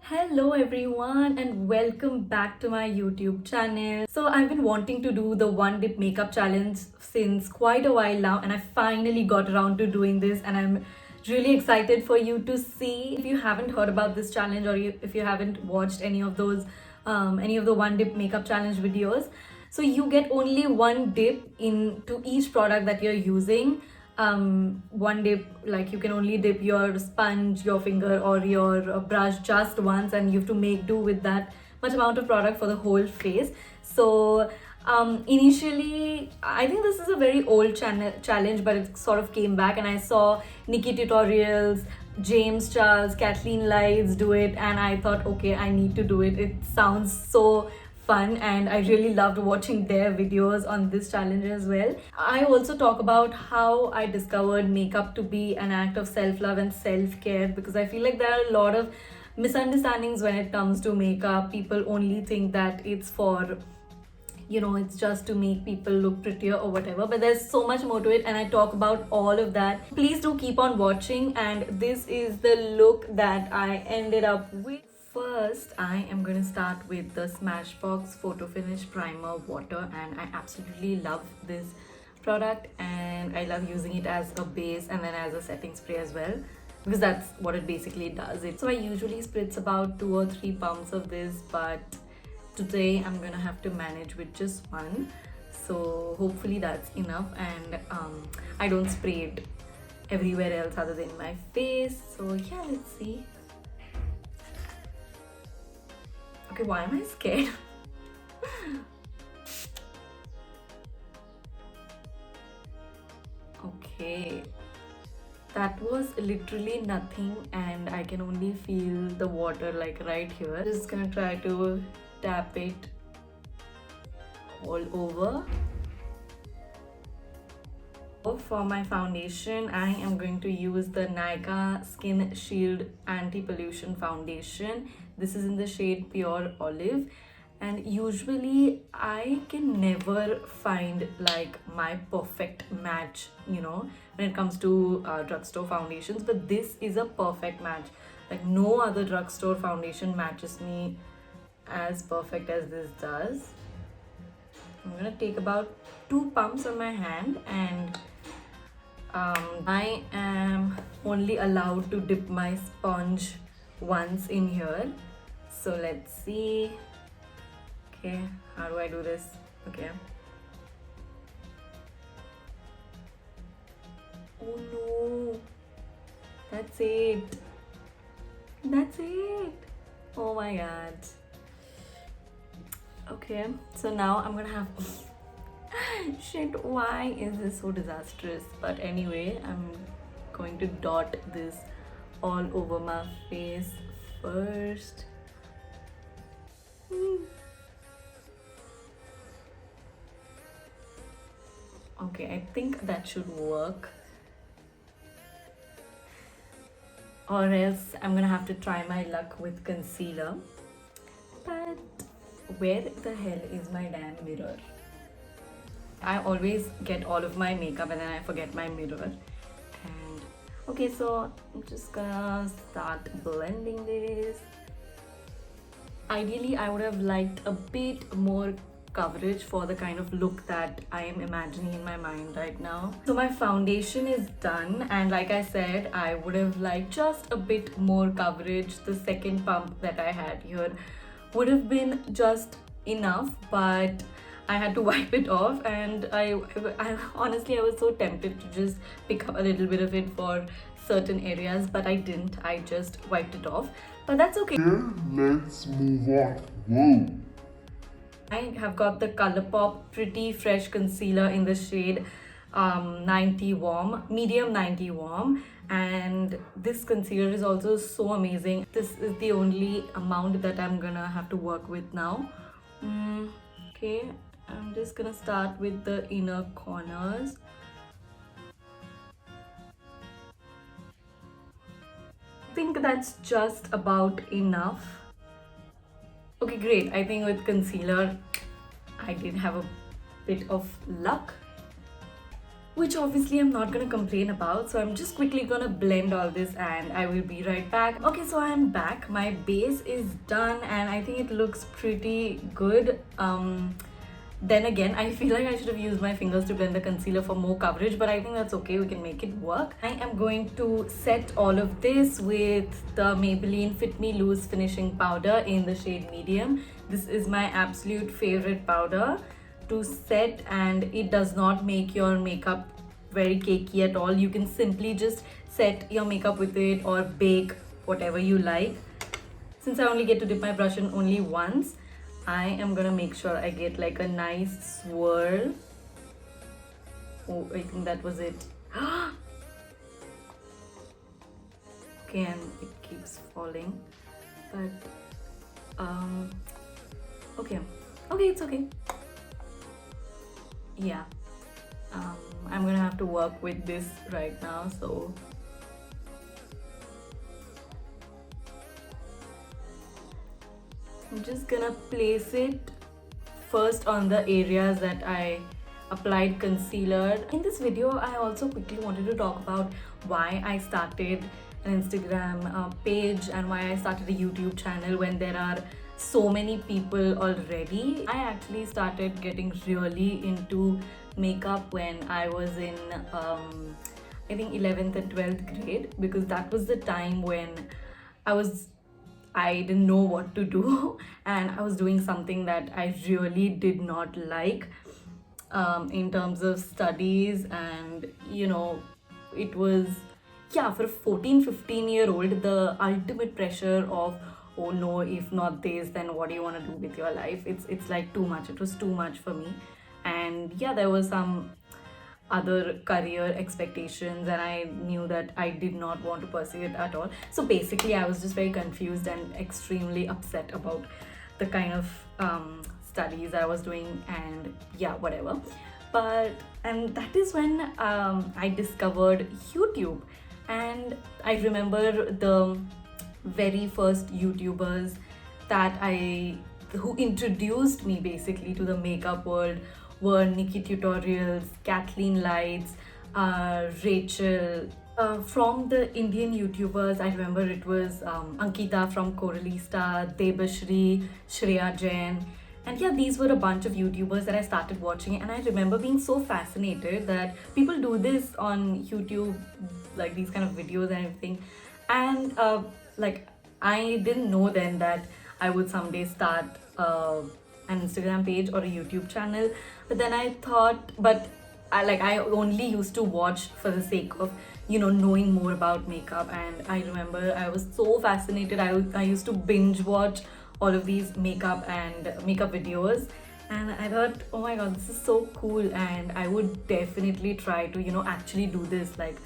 Hello everyone and welcome back to my YouTube channel. So I've been wanting to do the one dip makeup challenge since quite a while now, and I finally got around to doing this, and I'm really excited for you to see. If you haven't heard about this challenge, or if you haven't watched any of the one dip makeup challenge videos, so you get only one dip into each product that you're using. One dip, like you can only dip your sponge, your finger, or your brush just once, and you have to make do with that much amount of product for the whole face. So initially, I think this is a very old challenge, but it sort of came back, and I saw Nikki tutorials, James Charles, Kathleen Lights do it, and I thought, okay, I need to do it. It sounds so fun, and I really loved watching their videos on this challenge as well. I also talk about how I discovered makeup to be an act of self-love and self-care, because I feel like there are a lot of misunderstandings when it comes to makeup. People only think that it's for, it's just to make people look prettier or whatever, but there's so much more to it, and I talk about all of that. Please do keep on watching, and this is the look that I ended up with. First, I am going to start with the Smashbox Photo Finish Primer Water, and I absolutely love this product, and I love using it as a base and then as a setting spray as well, because that's what it basically does. So I usually spritz about 2 or 3 pumps of this, but today I'm gonna have to manage with just one, so hopefully that's enough, and I don't spray it everywhere else other than my face. So yeah, let's see. Okay, why am I scared? Okay, that was literally nothing, and I can only feel the water like right here. Just gonna try to tap it all over. For my foundation, I am going to use the Nykaa Skin Shield Anti-Pollution Foundation. This is in the shade Pure Olive, and usually I can never find like my perfect match, when it comes to drugstore foundations, but this is a perfect match. Like no other drugstore foundation matches me as perfect as this does. I'm gonna take about 2 pumps on my hand, and I am only allowed to dip my sponge once in here. So let's see. Okay, how do I do this? Okay. Oh no, that's it. That's it. Oh my god. Okay, so now I'm gonna have shit, why is this so disastrous? But anyway, I'm going to dot this all over my face first. Okay, I think that should work, or else I'm gonna have to try my luck with concealer. But where the hell is my damn mirror? I always get all of my makeup and then I forget my mirror. And okay, so I'm just gonna start blending this. Ideally, I would have liked a bit more coverage for the kind of look that I am imagining in my mind right now. So my foundation is done, and like I said, I would have liked just a bit more coverage. The second pump that I had here would have been just enough, but I had to wipe it off, and I honestly, I was so tempted to just pick up a little bit of it for certain areas, but I didn't. I just wiped it off, but that's okay. Let's move on. Whoa. I have got the ColourPop Pretty Fresh Concealer in the shade 90 Warm, medium 90 Warm, and this concealer is also so amazing. This is the only amount that I'm gonna have to work with now. Okay, I'm just gonna start with the inner corners. I think that's just about enough. Okay, great. I think with concealer, I did have a bit of luck. which obviously I'm not gonna complain about. So I'm just quickly gonna blend all this and I will be right back. Okay, so I'm back. My base is done and I think it looks pretty good. Then again, I feel like I should have used my fingers to blend the concealer for more coverage, but I think that's okay, we can make it work. I am going to set all of this with the Maybelline Fit Me Loose Finishing Powder in the shade Medium. This is my absolute favorite powder to set, and it does not make your makeup very cakey at all. You can simply just set your makeup with it or bake whatever you like. Since I only get to dip my brush in only once, I am gonna make sure I get like a nice swirl. Oh, I think that was it. Okay, and it keeps falling, but okay, it's okay. Yeah, I'm gonna have to work with this right now, so I'm just gonna place it first on the areas that I applied concealer. In this video, I also quickly wanted to talk about why I started an Instagram page and why I started a YouTube channel when there are so many people already. I actually started getting really into makeup when I was in I think 11th and 12th grade, because that was the time when I didn't know what to do and I was doing something that I really did not like in terms of studies. And it was, yeah, for a 14-15-year-old, the ultimate pressure of, oh no, if not this, then what do you want to do with your life? It's like too much. It was too much for me. And yeah, there was some other career expectations and I knew that I did not want to pursue it at all. So basically I was just very confused and extremely upset about the kind of studies I was doing, and yeah, whatever. And that is when I discovered YouTube. And I remember the very first YouTubers who introduced me basically to the makeup world were Nikki Tutorials, Kathleen Lights, Rachel. From the Indian YouTubers, I remember it was Ankita from Coralista, Debashri, Shreya Jain. And yeah, these were a bunch of YouTubers that I started watching, and I remember being so fascinated that people do this on YouTube, like these kind of videos and everything. And like, I didn't know then that I would someday start an Instagram page or a YouTube channel. But then I thought, but I only used to watch for the sake of knowing more about makeup. And I remember I was so fascinated. I used to binge watch all of these makeup videos, and I thought, oh my god, this is so cool, and I would definitely try to actually do this, like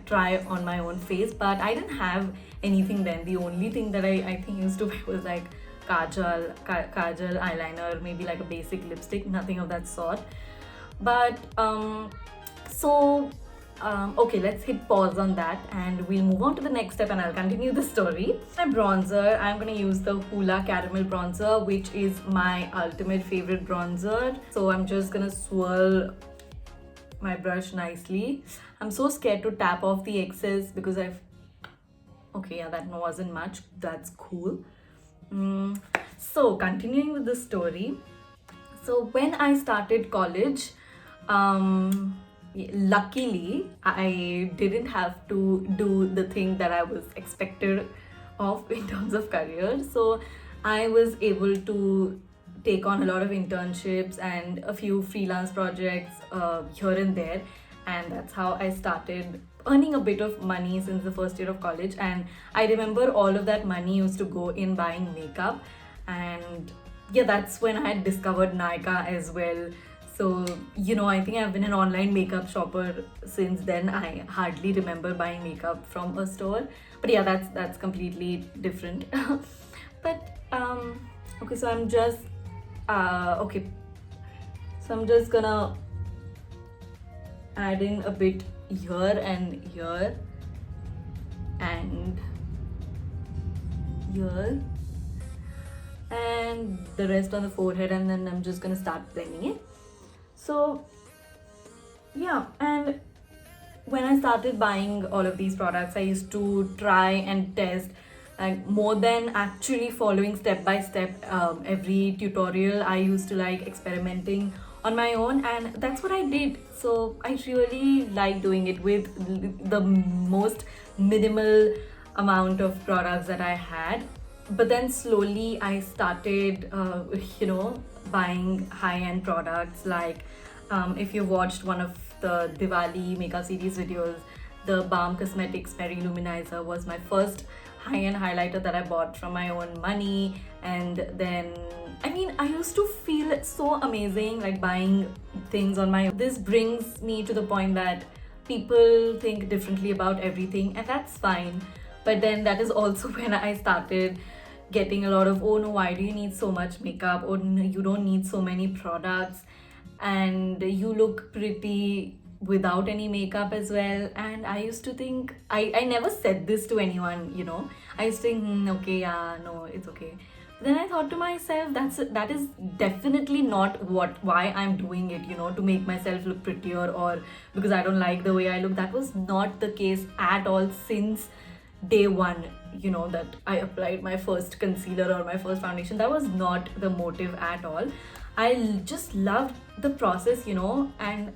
try on my own face. But I didn't have anything then. The only thing that I think used to wear was like kajal, eyeliner, maybe like a basic lipstick, nothing of that sort. But okay, let's hit pause on that and we'll move on to the next step and I'll continue the story. My bronzer, I'm gonna use the Hoola Caramel Bronzer, which is my ultimate favorite bronzer. So I'm just gonna swirl my brush nicely. I'm so scared to tap off the excess because okay, yeah, that wasn't much. That's cool. So continuing with the story. So when I started college, luckily I didn't have to do the thing that I was expected of in terms of career. So I was able to take on a lot of internships and a few freelance projects here and there, and that's how I started earning a bit of money since the first year of college. And I remember all of that money used to go in buying makeup, and yeah, that's when I had discovered Nykaa as well. So I think I've been an online makeup shopper since then. I hardly remember buying makeup from a store, but yeah, that's completely different. But okay, so I'm just gonna add in a bit here and here and here, and the rest on the forehead, and then I'm just gonna start blending it. So Yeah, and when I started buying all of these products, I used to try and test, like more than actually following step by step every tutorial. I used to like experimenting on my own, and that's what I did. So I really like doing it with the most minimal amount of products that I had. But then slowly I started, buying high end products. Like, if you watched one of the Diwali makeup series videos, the Balm Cosmetics Mary Luminizer was my first high end highlighter that I bought from my own money. And then, I mean, I used to feel so amazing like buying things on my own. This brings me to the point that people think differently about everything, and that's fine. But then that is also when I started getting a lot of, oh no, why do you need so much makeup? Oh no, you don't need so many products, and you look pretty without any makeup as well. And I used to think, I never said this to anyone, I used to think, okay, yeah, no, it's okay. Then I thought to myself, that is definitely not why I'm doing it, to make myself look prettier, or because I don't like the way I look. That was not the case at all since day one, that I applied my first concealer or my first foundation. That was not the motive at all. Just loved the process, and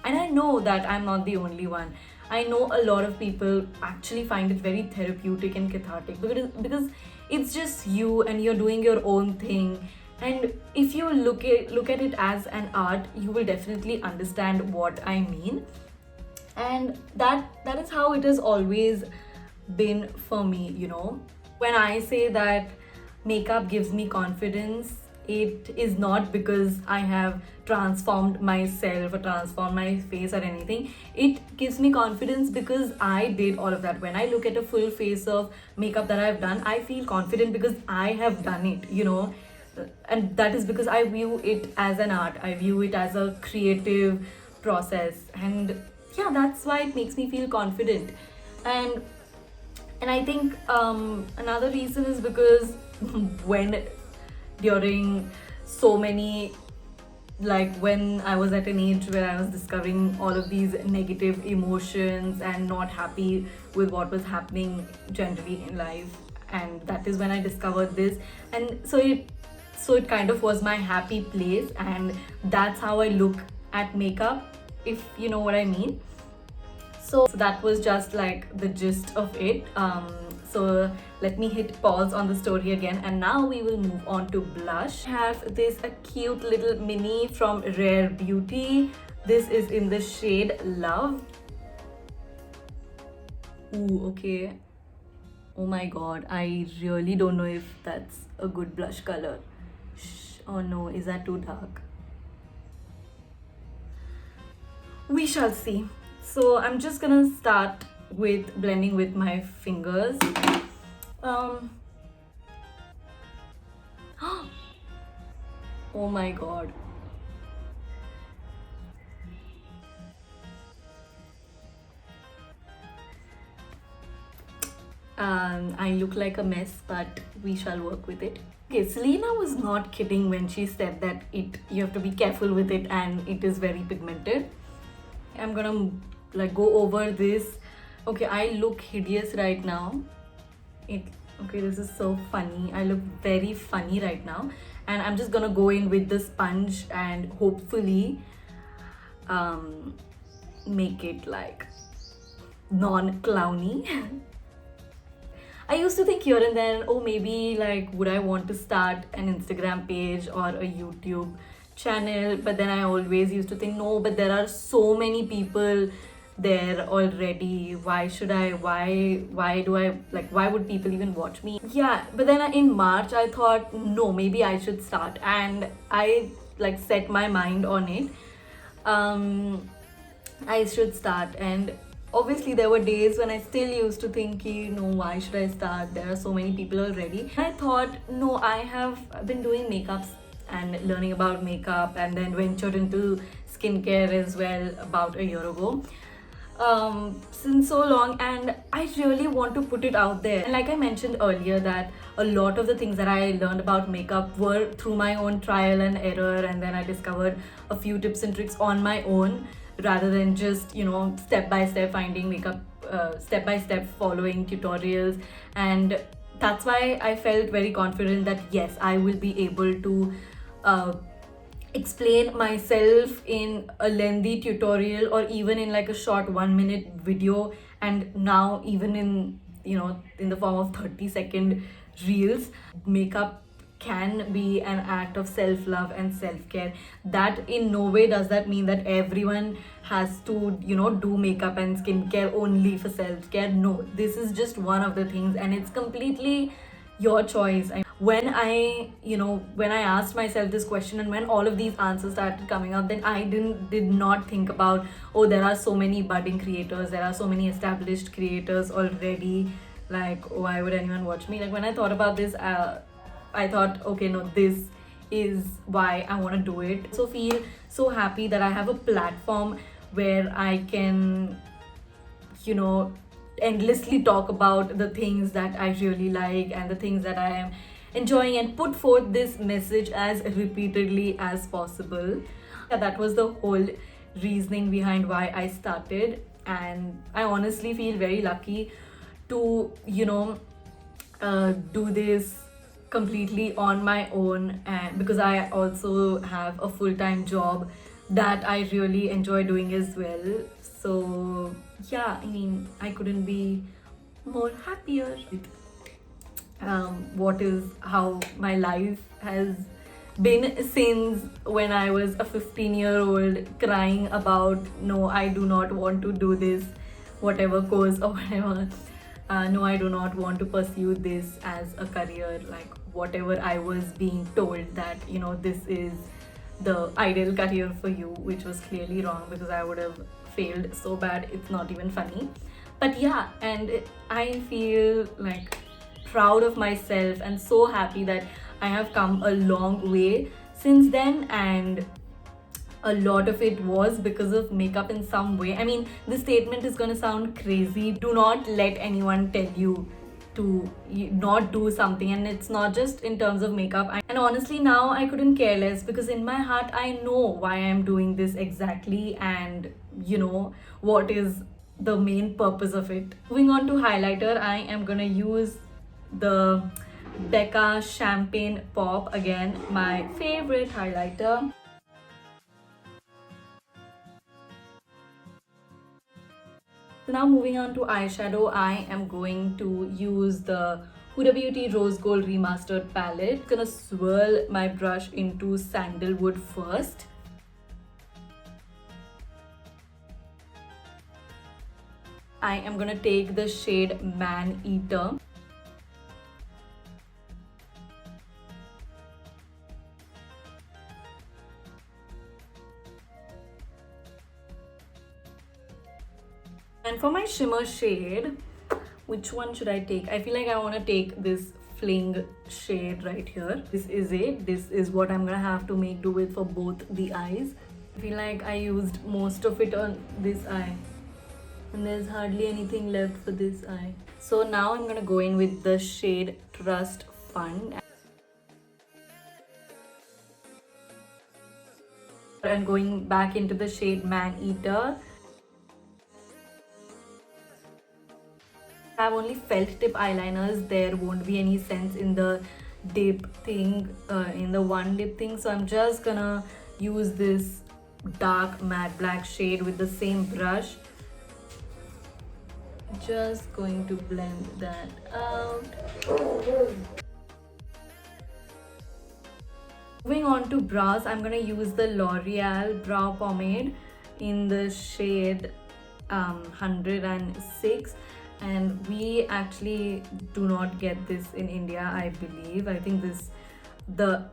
I know that I'm not the only one. I know a lot of people actually find it very therapeutic and cathartic, because it's just you and you're doing your own thing. And if you look at it as an art, you will definitely understand what I mean. And that is how it has always been for me. When I say that makeup gives me confidence, it is not because I have transformed myself or transformed my face or anything. It gives me confidence because I did all of that. When I look at a full face of makeup that I've done, I feel confident because I have done it, and that is because I view it as an art. I view it as a creative process. And yeah, that's why it makes me feel confident. And I think another reason is because when during so many, like when I was at an age where I was discovering all of these negative emotions and not happy with what was happening generally in life, and that is when I discovered this. And so it kind of was my happy place, and that's how I look at makeup, if you know what I mean. So that was just like the gist of it. So let me hit pause on the story again, and now we will move on to blush. I have this a cute little mini from Rare Beauty. This is in the shade Love. Ooh, okay. Oh my god, I really don't know if that's a good blush color. Shh. Oh no, is that too dark? We shall see. So I'm just gonna start with blending with my fingers. Um, oh my god. I look like a mess, but we shall work with it. Okay, Selena was not kidding when she said that you have to be careful with it and it is very pigmented. I'm gonna like go over this. Okay, I look hideous right now. Okay, this is so funny. I look very funny right now, and I'm just gonna go in with the sponge and hopefully make it like non-clowny. I used to think here and then, oh, maybe like would I want to start an Instagram page or a YouTube channel, but then I always used to think, no, but there are so many people there already. Why should I? Why do I like? Why would people even watch me? Yeah, but then in March I thought, no, maybe I should start, and I like set my mind on it. I should start, and obviously there were days when I still used to think, why should I start? There are so many people already. I thought, no, I have been doing makeups and learning about makeup, and then ventured into skincare as well about a year ago. Since so long, and I really want to put it out there. And like I mentioned earlier, that a lot of the things that I learned about makeup were through my own trial and error, and then I discovered a few tips and tricks on my own rather than just, step by step finding makeup, step by step following tutorials. And that's why I felt very confident that yes, I will be able to uh, explain myself in a lengthy tutorial, or even in like a short 1 minute video, and now even in, in the form of 30-second reels. Makeup can be an act of self-love and self-care. That in no way does that mean that everyone has to, do makeup and skincare only for self-care. No, this is just one of the things, and it's completely your choice. When I asked myself this question, and when all of these answers started coming up, then I did not think about, oh, there are so many budding creators, there are so many established creators already, like, why would anyone watch me? Like, when I thought about this, I thought, okay, no, this is why I want to do it. So feel so happy that I have a platform where I can, endlessly talk about the things that I really like and the things that I am enjoying, and put forth this message as repeatedly as possible. Yeah, that was the whole reasoning behind why I started, and I honestly feel very lucky to, do this completely on my own, and because I also have a full-time job that I really enjoy doing as well. So yeah, I mean, I couldn't be more happier. What is how my life has been since when I was a 15-year-old crying about, no, I do not want to do this, whatever course or whatever. No, I do not want to pursue this as a career. Like, whatever I was being told that, this is the ideal career for you, which was clearly wrong, because I would have failed so bad, it's not even funny. But yeah, and I feel like proud of myself and so happy that I have come a long way since then, and a lot of it was because of makeup in some way. I mean, this statement is going to sound crazy. Do not let anyone tell you to not do something, and it's not just in terms of makeup. And honestly, now I couldn't care less, because in my heart I know why I'm doing this exactly, and what is the main purpose of it. Moving on to highlighter, I am gonna use the Becca Champagne Pop, again my favorite highlighter. So now moving on to eyeshadow, I am going to use the Huda Beauty Rose Gold Remastered palette. Gonna swirl my brush into sandalwood first. I am gonna take the shade Man Eater. And for my shimmer shade, which one should I take? I feel like I want to take this Fling shade right here. This is it. This is what I'm gonna have to make do with for both the eyes. I feel like I used most of it on this eye, and there's hardly anything left for this eye. So now I'm gonna go in with the shade Trust Fund. And going back into the shade Man Eater. I have only felt tip eyeliners. There won't be any sense in the dip thing, in the one dip thing. So I'm just gonna use this dark matte black shade with the same brush. Just going to blend that out. Moving on to brows, I'm gonna use the L'Oreal brow pomade in the shade 106. And we actually do not get this in India, I believe. I think the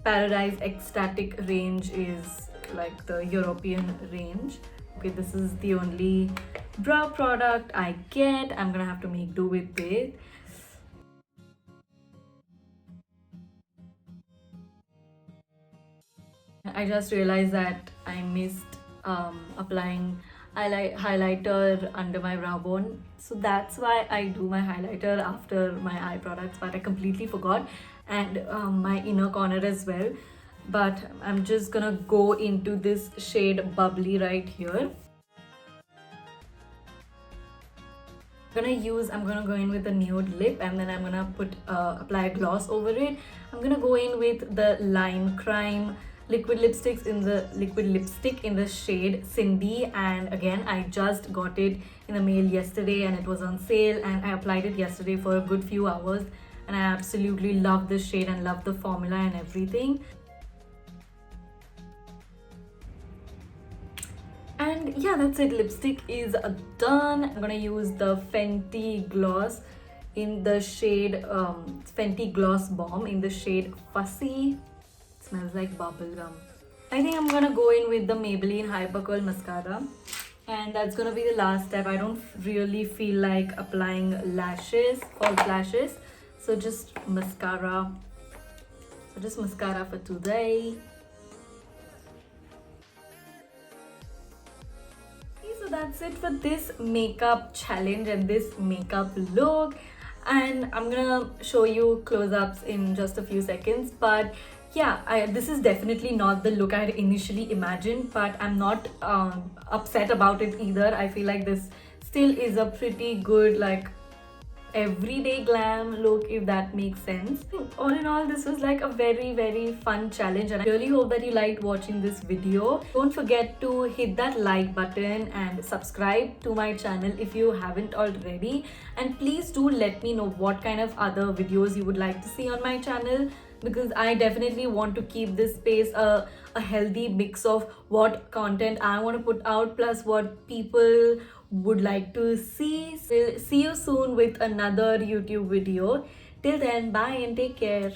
Paradise Ecstatic range is like the European range. Okay, this is the only brow product I get. I'm gonna have to make do with it. I just realized that I missed applying highlighter under my brow bone. So that's why I do my highlighter after my eye products, but I completely forgot. And my inner corner as well. but I'm just gonna go into this shade Bubbly right here. I'm gonna go in with a nude lip, and then I'm gonna apply a gloss over it. I'm gonna go in with the Lime Crime liquid lipstick in the shade Cindy, and again I just got it in the mail yesterday and it was on sale, and I applied it yesterday for a good few hours, and I absolutely love this shade and love the formula and everything. And yeah, that's it. Lipstick is done. I'm gonna use the Fenty gloss in the shade Fenty Gloss Bomb in the shade Fussy. It smells like bubblegum. I think I'm gonna go in with the Maybelline Hyper Curl mascara, and that's gonna be the last step. I don't really feel like applying false lashes, so just mascara. So just mascara for today. So that's it for this makeup challenge and this makeup look, and I'm gonna show you close-ups in just a few seconds. But yeah, this is definitely not the look I had initially imagined, but I'm not upset about it either. I feel like this still is a pretty good, like, everyday glam look, if that makes sense. All in all, this was like a very fun challenge, and I really hope that you liked watching this video. Don't forget to hit that like button and subscribe to my channel if you haven't already, and please do let me know what kind of other videos you would like to see on my channel, because I definitely want to keep this space a healthy mix of what content I want to put out plus what people would like to see. So see you soon with another YouTube video. Till then, bye and take care.